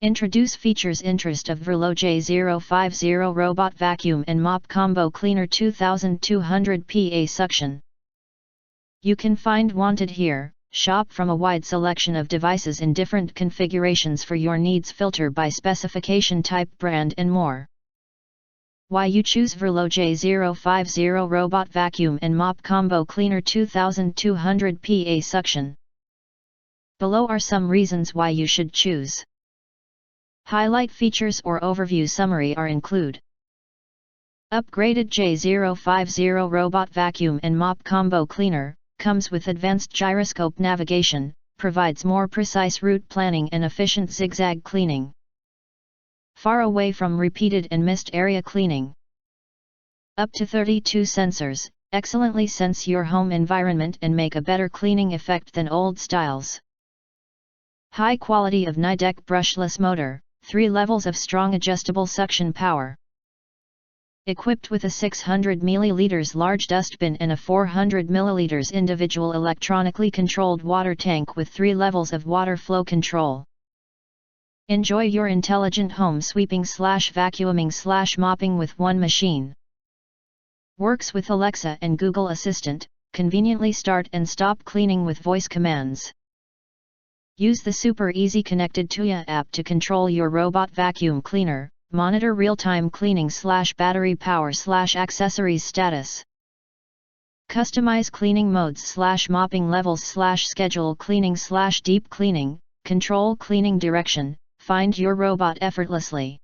Introduce features interest of Vrillo J050 Robot Vacuum and Mop Combo Cleaner 2200 PA Suction. You can find wanted here. Shop from a wide selection of devices in different configurations for your needs, filter by specification, type, brand and more. Why you choose Vrillo J050 Robot Vacuum and Mop Combo Cleaner 2200 PA Suction. Below are some reasons why you should choose. Highlight features or overview summary are include. Upgraded J050 Robot Vacuum and Mop Combo Cleaner, comes with advanced gyroscope navigation, provides more precise route planning and efficient zigzag cleaning. Far away from repeated and missed area cleaning. Up to 32 sensors, excellently sense your home environment and make a better cleaning effect than old styles. High quality of Nidec brushless motor, 3 levels of strong adjustable suction power. Equipped with a 600 ml large dustbin and a 400 ml individual electronically controlled water tank with 3 levels of water flow control. Enjoy your intelligent home sweeping / vacuuming / mopping with one machine. Works with Alexa and Google Assistant, conveniently start and stop cleaning with voice commands. Use the super easy connected Tuya app to control your robot vacuum cleaner, monitor real-time cleaning / battery power / accessories status. Customize cleaning modes / mopping levels / schedule cleaning / deep cleaning, control cleaning direction, find your robot effortlessly.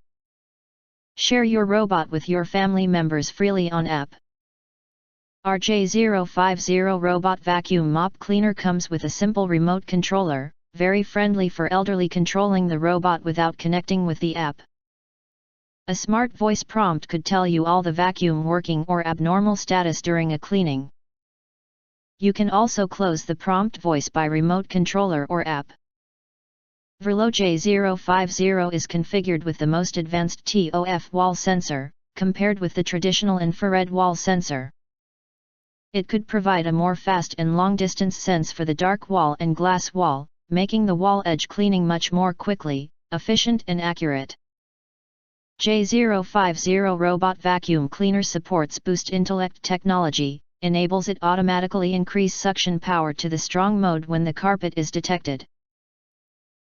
Share your robot with your family members freely on app. Our J050 Robot Vacuum Mop Cleaner comes with a simple remote controller, very friendly for elderly controlling the robot without connecting with the app. A smart voice prompt could tell you all the vacuum working or abnormal status during a cleaning. You can also close the prompt voice by remote controller or app. Vrillo J050 is configured with the most advanced TOF wall sensor, compared with the traditional infrared wall sensor. It could provide a more fast and long-distance sense for the dark wall and glass wall, making the wall edge cleaning much more quickly, efficient and accurate. J050 Robot Vacuum Cleaner supports Boost Intellect technology, enables it automatically increase suction power to the strong mode when the carpet is detected.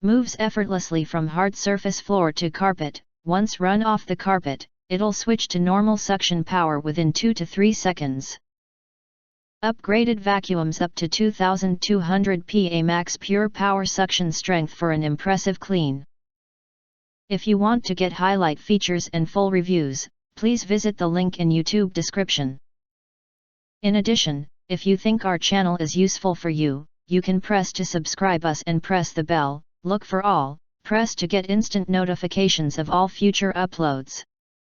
Moves effortlessly from hard surface floor to carpet. Once run off the carpet, it'll switch to normal suction power within 2 to 3 seconds. Upgraded vacuums up to 2200 PA max pure power suction strength for an impressive clean. If you want to get highlight features and full reviews, please visit the link in YouTube description. In addition, if you think our channel is useful for you, you can press to subscribe us and press the bell, look for all, press to get instant notifications of all future uploads.